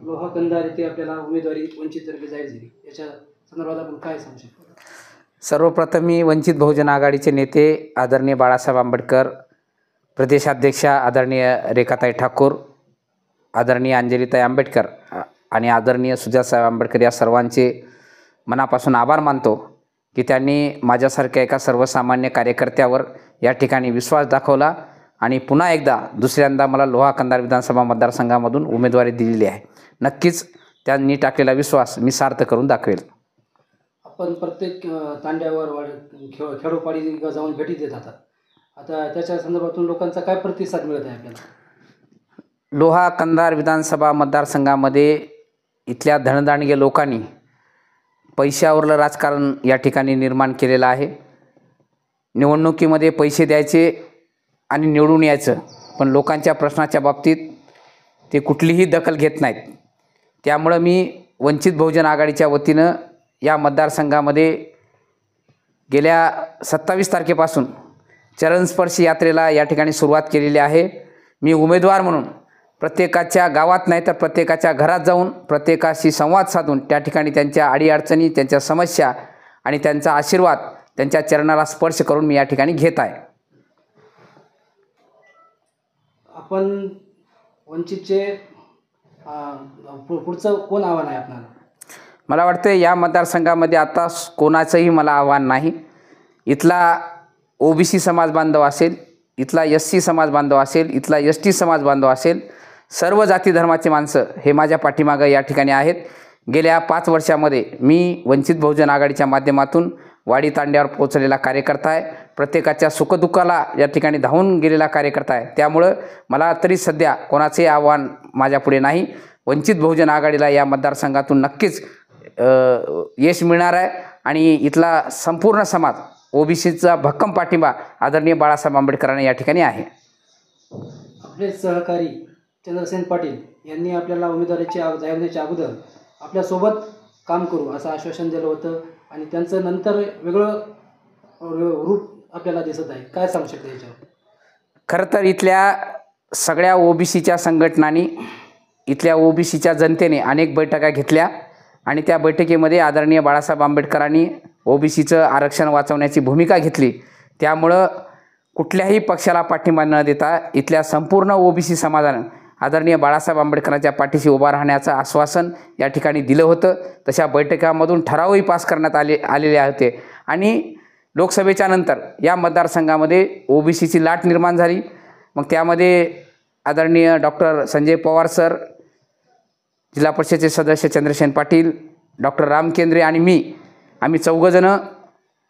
लोहा कंधार येथे आपल्याला उमेदवारी वंचिततर्फे जाहीर झाली, याच्या संदर्भात आपण काय सांगू शकतो? सर्वप्रथम मी वंचित बहुजन आघाडीचे नेते आदरणीय बाळासाहेब आंबेडकर, प्रदेशाध्यक्षा आदरणीय रेखाताई ठाकूर, आदरणीय अंजलीताई आंबेडकर आणि आदरणीय सुजातासाहेब आंबेडकर या सर्वांचे मनापासून आभार मानतो की त्यांनी माझ्यासारख्या एका सर्वसामान्य कार्यकर्त्यावर या ठिकाणी विश्वास दाखवला आणि पुन्हा एकदा दुसऱ्यांदा मला लोहा कंधार विधानसभा मतदारसंघामधून उमेदवारी दिलेली आहे. नक्कीच त्यांनी टाकलेला विश्वास मी सार्थ करून दाखवेल. आपण प्रत्येक तांड्यावर खेडोपाडी जाऊन भेटी देत आहात. आता त्याच्या संदर्भातून लोकांचा काय प्रतिसाद मिळत आहे आपल्याला? लोहा कंधार विधानसभा मतदारसंघामध्ये इथल्या धनदांडगे लोकांनी पैशावरलं राजकारण या ठिकाणी निर्माण केलेलं आहे. निवडणुकीमध्ये पैसे द्यायचे आणि निवडून यायचं, पण लोकांच्या प्रश्नाच्या बाबतीत ते कुठलीही दखल घेत नाहीत. त्यामुळं मी वंचित बहुजन आघाडीच्या वतीनं या मतदारसंघामध्ये गेल्या 27 तारखेपासून चरणस्पर्शी यात्रेला या ठिकाणी सुरुवात केलेली आहे. मी उमेदवार म्हणून प्रत्येकाच्या गावात नाही तर प्रत्येकाच्या घरात जाऊन प्रत्येकाशी संवाद साधून त्या ठिकाणी त्यांच्या अडीअडचणी, त्यांच्या समस्या आणि त्यांचा आशीर्वाद, त्यांच्या चरणाला स्पर्श करून मी या ठिकाणी घेत आहे. आपण वंचितचे पुढचं कोण आव्हान आहे आपल्याला? मला वाटतं या मतदारसंघामध्ये आता कोणाचंही मला आव्हान नाही. इथला OBC समाज बांधव असेल, इथला SC समाज बांधव असेल, इथला ST समाज बांधव असेल, सर्व जाती धर्माचे माणसं हे माझ्या पाठीमागं या ठिकाणी आहेत. गेल्या 5 वर्षामध्ये मी वंचित बहुजन आघाडीच्या माध्यमातून वाडी तांड्यावर पोहोचलेला कार्यकर्ता आहे. प्रत्येकाच्या सुखदुःखाला या ठिकाणी धावून गेलेला कार्यकर्ता आहे. त्यामुळं मला तरी सध्या कोणाचे आव्हान माझ्यापुढे नाही. वंचित बहुजन आघाडीला या मतदारसंघातून नक्कीच यश मिळणार आहे आणि इथला संपूर्ण समाज OBCचा भक्कम पाठिंबा आदरणीय बाळासाहेब आंबेडकरांना या ठिकाणी आहे. आपले सहकारी चंद्रसेन पाटील यांनी आपल्याला उमेदवारीची जाहीर होण्याच्या अगोदर आपल्यासोबत काम करू असं आश्वासन दिलं होतं आणि त्यांचं नंतर वेगळं रूप आपल्याला दिसत आहे. काय सांगू शकता याच्यावर? खरं तर इथल्या सगळ्या OBCच्या संघटनांनी, इथल्या OBCच्या जनतेने अनेक बैठका घेतल्या आणि त्या बैठकीमध्ये आदरणीय बाळासाहेब आंबेडकरांनी OBCचं आरक्षण वाचवण्याची भूमिका घेतली. त्यामुळं कुठल्याही पक्षाला पाठिंबा न देता इथल्या संपूर्ण OBC समाजानं आदरणीय बाळासाहेब आंबेडकरांच्या पाठीशी उभा राहण्याचं आश्वासन या ठिकाणी दिलं होतं. तशा बैठकांमधून ठरावही पास करण्यात आलेले होते आणि लोकसभेच्या नंतर या मतदारसंघामध्ये OBCची लाट निर्माण झाली. मग त्यामध्ये आदरणीय डॉक्टर संजय पवार सर, जिल्हा परिषदेचे सदस्य चंद्रसेन पाटील, डॉक्टर राम केंद्रे आणि आम्ही 4 जणं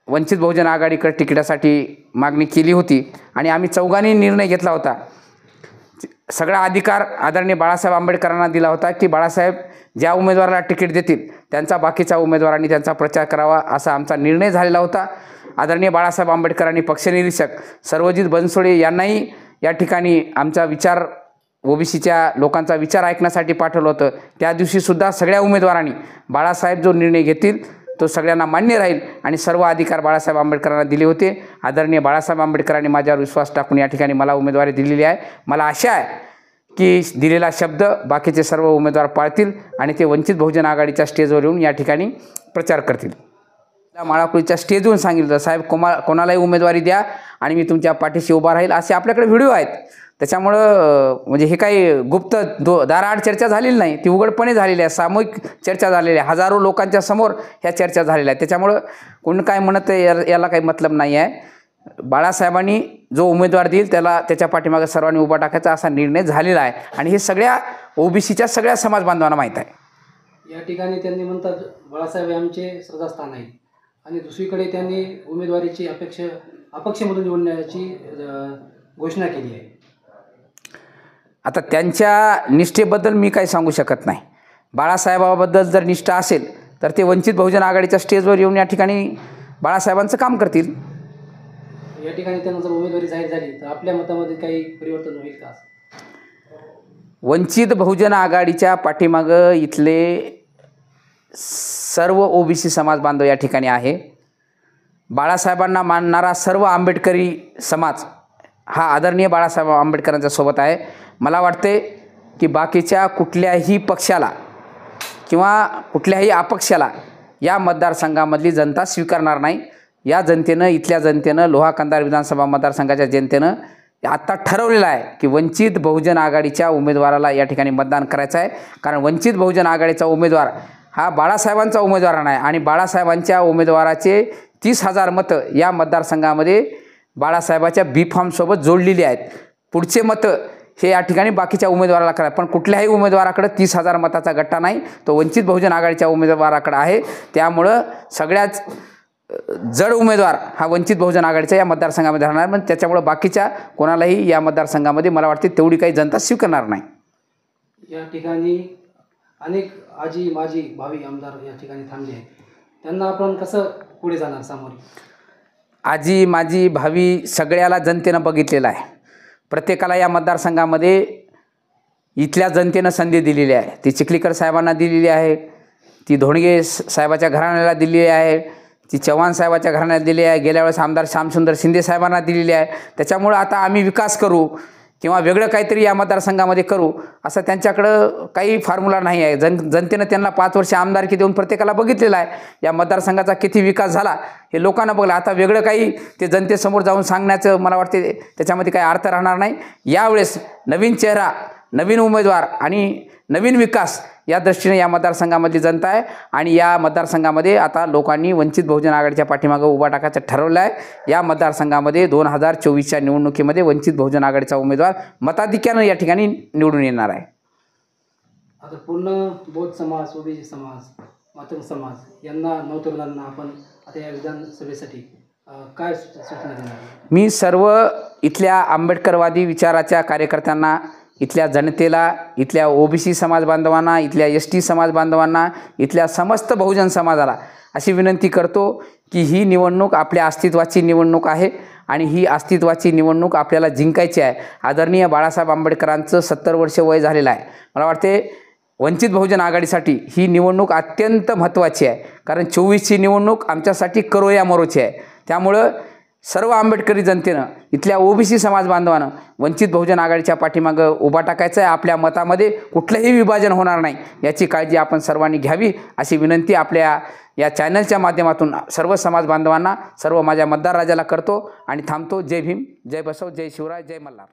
वंचित बहुजन आघाडीकडे तिकिटासाठी मागणी केली होती आणि आम्ही 4घांनी निर्णय घेतला होता. सगळा अधिकार आदरणीय बाळासाहेब आंबेडकरांना दिला होता की बाळासाहेब ज्या उमेदवाराला तिकीट देतील त्यांचा बाकीच्या उमेदवारांनी त्यांचा प्रचार करावा असा आमचा निर्णय झालेला होता. आदरणीय बाळासाहेब आंबेडकरांनी पक्षनिरीक्षक सर्वजित बनसोडे यांनाही या ठिकाणी आमचा विचार, OBCच्या लोकांचा विचार ऐकण्यासाठी पाठवलं होतं. त्या दिवशीसुद्धा सगळ्या उमेदवारांनी बाळासाहेब जो निर्णय घेतील तो सगळ्यांना मान्य राहील आणि सर्व अधिकार बाळासाहेब आंबेडकरांना दिले होते. आदरणीय बाळासाहेब आंबेडकरांनी माझ्यावर विश्वास टाकून या ठिकाणी मला उमेदवारी दिलेली आहे. मला आशा आहे की दिलेला शब्द बाकीचे सर्व उमेदवार पाळतील आणि ते वंचित बहुजन आघाडीच्या स्टेजवर येऊन या ठिकाणी प्रचार करतील. माळाकुळीच्या स्टेजवरून सांगितलं, साहेब कोणालाही उमेदवारी द्या आणि मी तुमच्या पाठीशी उभा राहील. असे आपल्याकडे व्हिडिओ आहेत. त्याच्यामुळं म्हणजे हे काही गुप्त दाराआड चर्चा झालेली नाही, ती उघडपणे झालेली आहे. सामूहिक चर्चा झालेली आहे. हजारो लोकांच्या समोर ह्या चर्चा झालेल्या आहेत. त्याच्यामुळं कोण काय म्हणत याला काही मतलब नाही आहे. बाळासाहेबांनी जो उमेदवार देईल त्याला त्याच्या पाठीमागे सर्वांनी उभा टाकायचा असा निर्णय झालेला आहे आणि हे सगळ्या OBCच्या सगळ्या समाज बांधवांना माहीत आहे. या ठिकाणी त्यांनी म्हणतात बाळासाहेब आमचे श्रद्धास्थान आहे आणि दुसरीकडे त्यांनी उमेदवारीची अपक्षमधून निवडण्याची घोषणा केली आहे. आता त्यांच्या निष्ठेबद्दल मी काही सांगू शकत नाही. बाळासाहेबाबद्दल जर निष्ठा असेल तर ते वंचित बहुजन आघाडीच्या स्टेजवर येऊन या ठिकाणी बाळासाहेबांचं काम करतील. या ठिकाणी त्यांना जर उमेदवारी जाहीर झाली तर आपल्या मतामध्ये काही परिवर्तन होईल का? वंचित बहुजन आघाडीच्या पाठीमागं इथले सर्व OBC समाज बांधव या ठिकाणी आहे. बाळासाहेबांना मानणारा सर्व आंबेडकरी समाज हा आदरणीय बाळासाहेब आंबेडकरांच्या सोबत आहे. मला वाटते की बाकीच्या कुठल्याही पक्षाला किंवा कुठल्याही अपक्षाला या मतदारसंघामधली जनता स्वीकारणार नाही. या जनतेनं, इथल्या जनतेनं, लोहा कंधार विधानसभा मतदारसंघाच्या जनतेनं आत्ता ठरवलेलं आहे की वंचित बहुजन आघाडीच्या उमेदवाराला या ठिकाणी मतदान करायचं आहे. कारण वंचित बहुजन आघाडीचा उमेदवार हा बाळासाहेबांचा उमेदवार नाही आणि बाळासाहेबांच्या उमेदवाराचे 30,000 मतं या मतदारसंघामध्ये बाळासाहेबाच्या बी फॉर्मसोबत जोडलेली आहेत. पुढचे मतं हे या ठिकाणी बाकीच्या उमेदवाराला करा, पण कुठल्याही उमेदवाराकडे 30,000 मताचा गट्टा नाही, तो वंचित बहुजन आघाडीच्या उमेदवाराकडे आहे. त्यामुळं सगळ्याच जड उमेदवार हा वंचित बहुजन आघाडीचा या मतदारसंघामध्ये राहणार, पण त्याच्यामुळं बाकीच्या कोणालाही या मतदारसंघामध्ये मला वाटते तेवढी काही जनता स्वीकारणार नाही. या ठिकाणी अनेक आजी माजी भावी आमदार या ठिकाणी थांबले आहेत, त्यांना आपण कसं पुढे जाणार सामोरे? आजी माजी भावी सगळ्याला जनतेनं बघितलेलं आहे. प्रत्येकाला या मतदारसंघामध्ये इथल्या जनतेनं संधी दिलेली आहे. ती चिखलीकर साहेबांना दिलेली आहे, ती धोंडगे साहेबाच्या घराण्याला दिलेली आहे, ती चव्हाण साहेबाच्या घराण्याला दिली आहे, गेल्या वेळेस आमदार श्यामसुंदर शिंदे साहेबांना दिलेली आहे. त्याच्यामुळं आता आम्ही विकास करू किंवा वेगळं काहीतरी या मतदारसंघामध्ये करू असं त्यांच्याकडं काही फॉर्म्युला नाही आहे. जनतेनं त्यांना 5 वर्ष आमदारकी देऊन प्रत्येकाला बघितलेलं आहे. या मतदारसंघाचा किती विकास झाला हे लोकांना बघलं. आता वेगळं काही ते जनतेसमोर जाऊन सांगण्याचं मला वाटते त्याच्यामध्ये काही अर्थ राहणार नाही. यावेळेस नवीन चेहरा, नवीन उमेदवार आणि नवीन विकास या दृष्टीने या मतदारसंघामधली जनता आहे आणि या मतदारसंघामध्ये आता लोकांनी वंचित बहुजन आघाडीच्या पाठीमागं उभा टाकायचं ठरवलं आहे. या मतदारसंघामध्ये 2024च्या निवडणुकीमध्ये वंचित बहुजन आघाडीचा उमेदवार मताधिक्यानं या ठिकाणी निवडून येणार आहे. आता पूर्ण बौद्ध समाज, ओबीसी समाज, मातंग समाज यांना नवतरुणांना आपण आता या विधानसभेसाठी काय सूचना देणार? मी सर्व इथल्या आंबेडकरवादी विचाराच्या कार्यकर्त्यांना, इथल्या जनतेला, इथल्या ओबीसी समाज बांधवांना, इथल्या ST समाज बांधवांना, इथल्या समस्त बहुजन समाजाला अशी विनंती करतो की ही निवडणूक आपल्या अस्तित्वाची निवडणूक आहे आणि ही अस्तित्वाची निवडणूक आपल्याला जिंकायची आहे. आदरणीय बाळासाहेब आंबेडकरांचं 70 वर्ष वय झालेलं आहे. मला वाटते वंचित बहुजन आघाडीसाठी ही निवडणूक अत्यंत महत्त्वाची आहे, कारण 24ची निवडणूक आमच्यासाठी करो या मरोची आहे. त्यामुळं सर्व आंबेडकरी जनतेनं, इथल्या ओबीसी समाज बांधवानं वंचित बहुजन आघाडीच्या पाठीमागं उभा टाकायचं आहे. आपल्या मतामध्ये कुठलंही विभाजन होणार नाही याची काळजी आपण सर्वांनी घ्यावी अशी विनंती आपल्या या चॅनलच्या माध्यमातून सर्व समाज बांधवांना, सर्व माझ्या मतदार राजाला करतो आणि थांबतो. जय भीम, जय बसव, जय शिवराय, जय मल्हार.